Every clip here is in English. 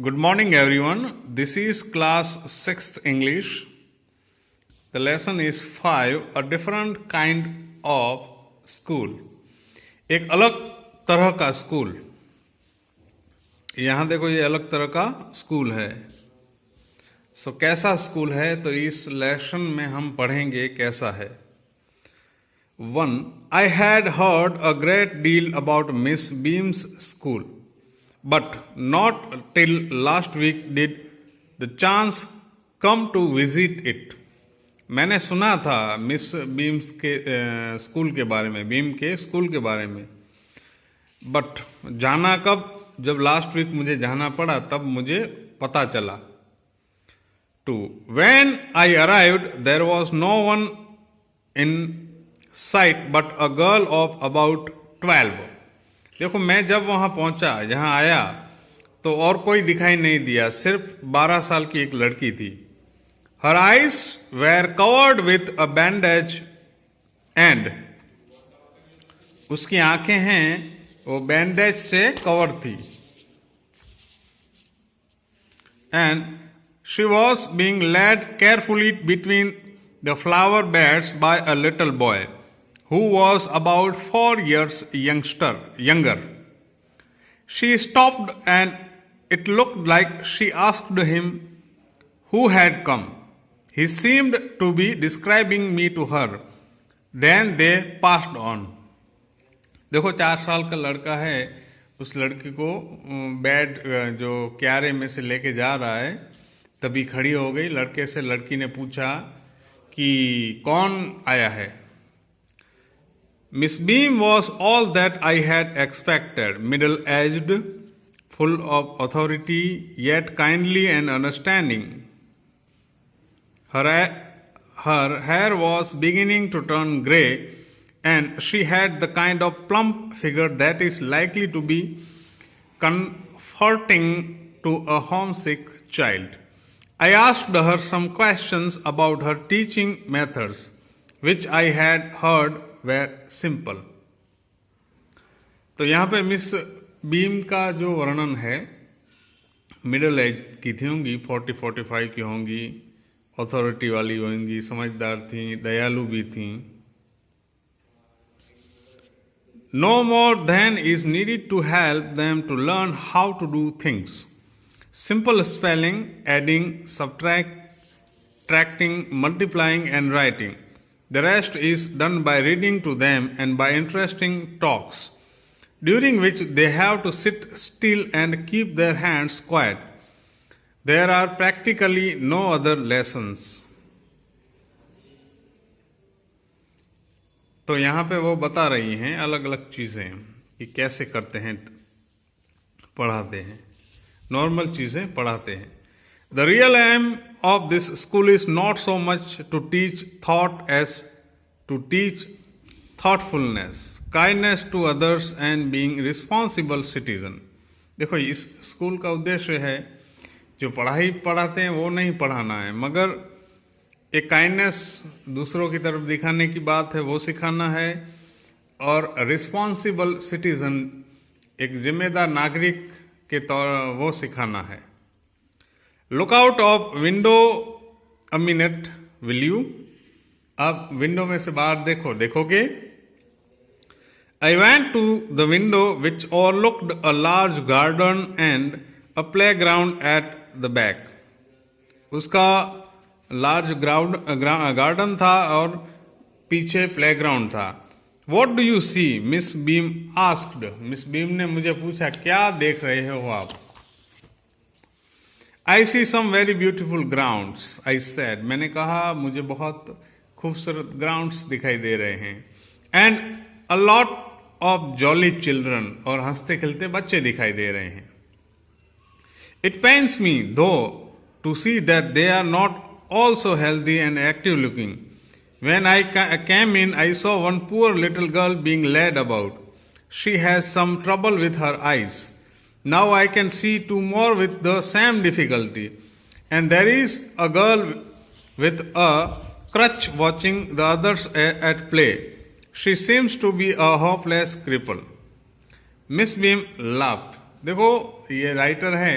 Good morning, everyone. This is class 6th English. The lesson is 5, a different kind of school. एक अलग तरह का school. यहां देखो, ये अलग तरह का स्कूल है. कैसा स्कूल है, तो इस लेसन में हम पढ़ेंगे कैसा है. 1. I had heard a great deal about Miss Beam's school. But not till last week did the chance come to visit it. मैंने सुना था मिस बीम्स के स्कूल के बारे में, बीम के स्कूल के बारे में. बट जाना कब? जब लास्ट वीक मुझे जाना पड़ा तब मुझे पता चला. 2. When I arrived, there was no one in sight but a girl of about 12. देखो, मैं जब वहां पहुंचा, जहां आया, तो और कोई दिखाई नहीं दिया, सिर्फ 12 साल की एक लड़की थी. Her eyes were covered with a bandage and उसकी आंखें हैं वो बैंडेज से कवर थी. And she was being led carefully between the flower beds by a little boy who was about 4 years younger. She stopped and it looked like she asked him who had come. He seemed to be describing me to her. Then they passed on. देखो, 4 साल का लड़का है, उस लड़की को bed जो क्यारे में से लेके जा रहा है, तभी खड़ी हो गई. लड़के से लड़की ने पूछा कि कौन आया है. Miss Beam was all that I had expected, middle-aged, full of authority, yet kindly and understanding. Her hair was beginning to turn grey, and she had the kind of plump figure that is likely to be comforting to a homesick child. I asked her some questions about her teaching methods, which I had heard were simple. तो यहाँ पे miss beam का जो वर्णन है, middle age की थी होंगी, 40-45 की होंगी, अथॉरिटी वाली होंगी, समझदार थी, दयालु भी थी. No more than is needed to help them to learn how to do things. Simple spelling, adding, subtracting, multiplying and writing. The rest is done by reading to them and by interesting talks, during which they have to sit still and keep their hands quiet. There are practically no other lessons. तो यहाँ पे वो बता रही हैं अलग अलग चीजें कि कैसे करते हैं, पढ़ाते हैं, नॉर्मल चीजें पढ़ाते हैं. The real aim of this school is not so much to teach thought as to teach thoughtfulness, kindness to others and being responsible citizen. देखो, इस स्कूल का उद्देश्य है, जो पढ़ाई पढ़ाते हैं वो नहीं पढ़ाना है, मगर एक काइंडनेस दूसरों की तरफ दिखाने की बात है, वो सिखाना है, और रिस्पॉन्सिबल सिटीजन, एक जिम्मेदार नागरिक के तौर वो सिखाना है. Look out of window a minute will you. अब विंडो में से बाहर देखो, देखोगे. I went to the window which overlooked a large garden and a playground at the back. उसका लार्ज गार्डन था और पीछे प्ले ग्राउंड था. What do you see? Miss Beam asked. Miss Beam ने मुझे पूछा, क्या देख रहे हो आप? I see some very beautiful grounds, I said. मैंने कहा, मुझे बहुत खूबसूरत ग्राउंड्स दिखाई दे रहे हैं. And a lot of jolly children, और हंसते खेलते बच्चे दिखाई दे रहे हैं. It pains me, though, to see that they are not all so healthy and active looking. When I came in, I saw one poor little girl being led about. She has some trouble with her eyes. Now I can see 2 more with the same difficulty. And there is a girl with a crutch watching the others at play. She seems to be a hopeless cripple. Miss Beam laughed. देखो, ये writer है,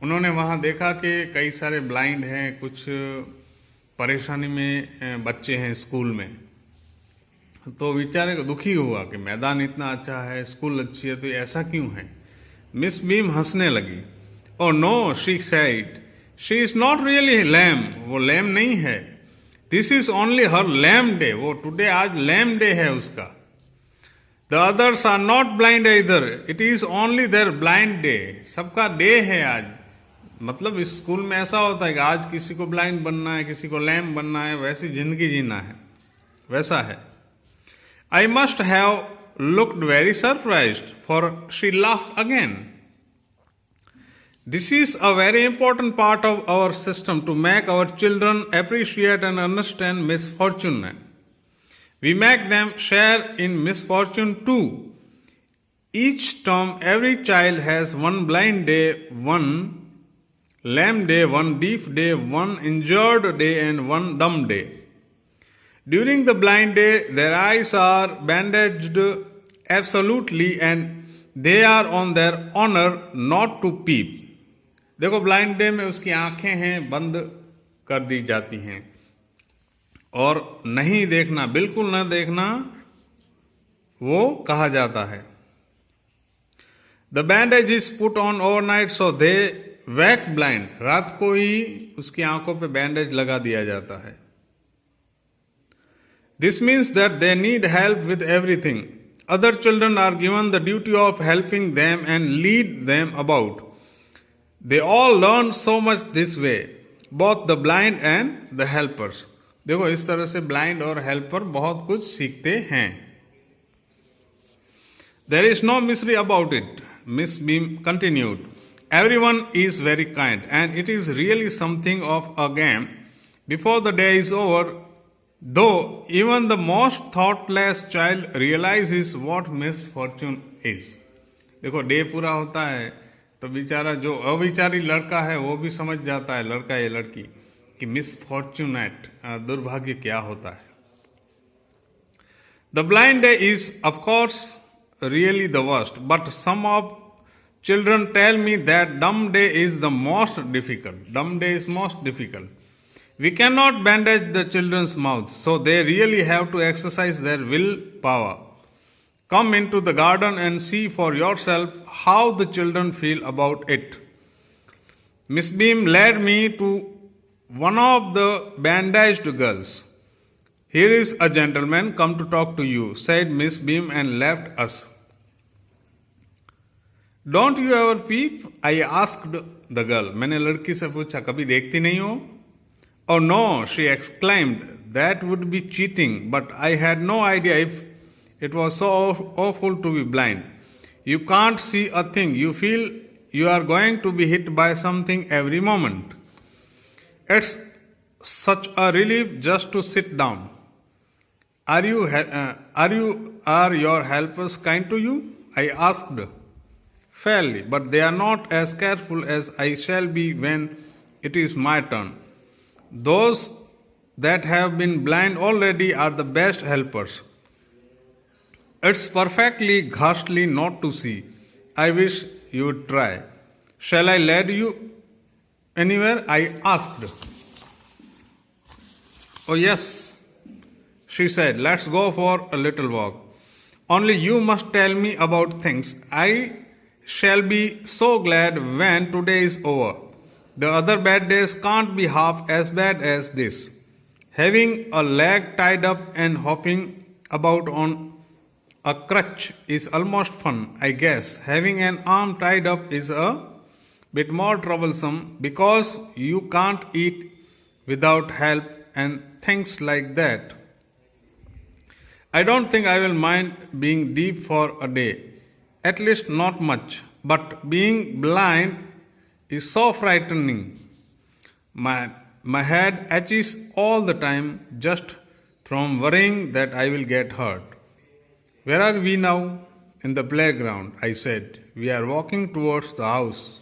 उन्होंने वहाँ देखा कि कई सारे blind हैं, कुछ परेशानी में बच्चे हैं स्कूल में। तो बेचारे को दुखी हुआ कि मैदान इतना अच्छा है, स्कूल अच्छी है, तो ये ऐसा क्यों है। मिस बीम हंसने लगी। Oh no, she said, she is not really lame, वो लैम नहीं है। This is only her lame day, वो टुडे आज लैम डे है उसका। The others are not blind इधर, it is only their blind day, सबका डे है आज। मतलब इस स्कूल में ऐसा होता है कि आज किसी को ब्लाइंड बनना है, किसी को लैम बनना है, वैसी जिंदगी जीना है, वैसा है। I must have looked very surprised, for she laughed again. This is a very important part of our system to make our children appreciate and understand misfortune. We make them share in misfortune too. Each term, every child has one blind day, one lame day, one deaf day, one injured day, and one dumb day. During the blind day, their eyes are bandaged absolutely and they are on their honor not to peep. देखो, blind day में उसकी आंखें हैं बंद कर दी जाती हैं और नहीं देखना, बिल्कुल न देखना वो कहा जाता है। The bandage is put on overnight so they wake blind. रात को ही उसकी आंखों पे बैंडेज लगा दिया जाता है। This means that they need help with everything. Other children are given the duty of helping them and lead them about. They all learn so much this way, both the blind and the helpers. देखो, इस तरह से blind और helper बहुत कुछ सीखते हैं। There is no mystery about it, Miss Beam continued. Everyone is very kind, and it is really something of a game. Before the day is over, though even the most thoughtless child realizes what misfortune is. देखो, day पूरा होता है तो बेचारा जो अविचारी लड़का है वो भी समझ जाता है, लड़का या लड़की, कि मिसफॉर्चुनेट, दुर्भाग्य क्या होता है। The blind day is of course really the worst, but some of children tell me that dumb day is the most difficult. Dumb day is most difficult. We cannot bandage the children's mouths, so they really have to exercise their willpower. Come into the garden and see for yourself how the children feel about it. Miss Beam led me to one of the bandaged girls. Here is a gentleman come to talk to you, said Miss Beam and left us. Don't you ever peep? I asked the girl. मैंने लड़की से पूछा, कभी देखती नहीं हो? Oh no, she exclaimed, that would be cheating, but I had no idea if it was so awful to be blind. You can't see a thing, you feel you are going to be hit by something every moment. It's such a relief just to sit down. Are your helpers kind to you? I asked. Fairly, but they are not as careful as I shall be when it is my turn. Those that have been blind already are the best helpers. It's perfectly ghastly not to see. I wish you would try. Shall I lead you anywhere? I asked. Oh yes, she said. Let's go for a little walk. Only you must tell me about things. I shall be so glad when today is over. The other bad days can't be half as bad as this. Having a leg tied up and hopping about on a crutch is almost fun, I guess. Having an arm tied up is a bit more troublesome because you can't eat without help and things like that. I don't think I will mind being deep for a day, at least not much, but being blind is so frightening. My head itches all the time just from worrying that I will get hurt. Where are we now? In the playground, I said. We are walking towards the house.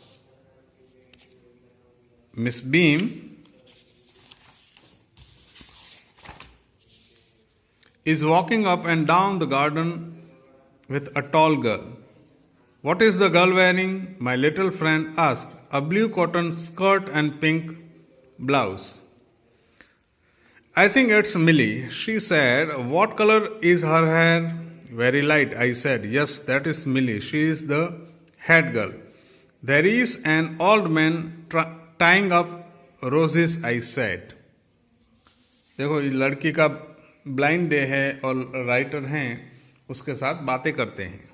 Miss Beam is walking up and down the garden with a tall girl. What is the girl wearing? My little friend asked. a blue cotton skirt and pink blouse. I think it's Millie. She said, what color is her hair? Very light, I said. Yes, that is Millie. She is the head girl. There is an old man tying up roses, I said. देखो ये लड़की का blind day है और writer हैं उसके साथ बातें करते हैं.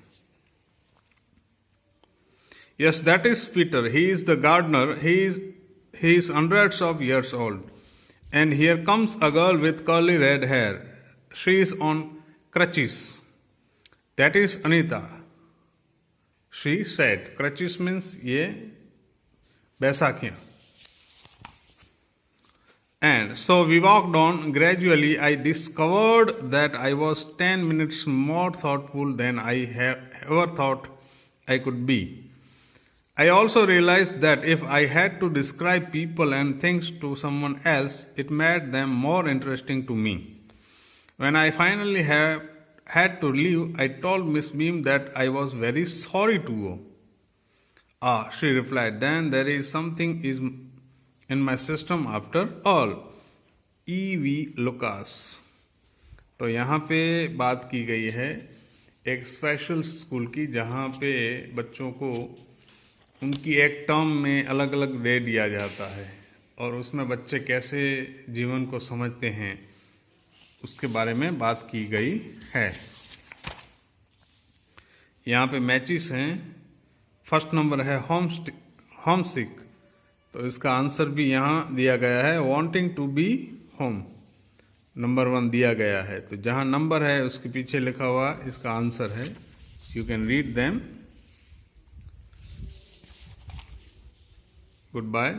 Yes, that is Peter. He is the gardener. He is hundreds of years old. And here comes a girl with curly red hair. She is on crutches. That is Anita. She said. Crutches means ये बैसाखियाँ. And so we walked on. Gradually, I discovered that I was 10 minutes more thoughtful than I have ever thought I could be. I also realized that if I had to describe people and things to someone else, it made them more interesting to me. When I finally had to leave, I told Miss Beam that I was very sorry to go. Ah, she replied, then there is something in my system after all. E.V. Lucas. तो यहाँ पे बात की गई है एक special school की जहाँ पे बच्चों को उनकी एक टर्म में अलग अलग दे दिया जाता है और उसमें बच्चे कैसे जीवन को समझते हैं उसके बारे में बात की गई है. यहाँ पे मैचेस हैं. फर्स्ट नंबर है होम सिक. तो इसका आंसर भी यहाँ दिया गया है wanting to be home. Number 1 दिया गया है. तो जहाँ नंबर है उसके पीछे लिखा हुआ इसका आंसर है. You can read them. Goodbye.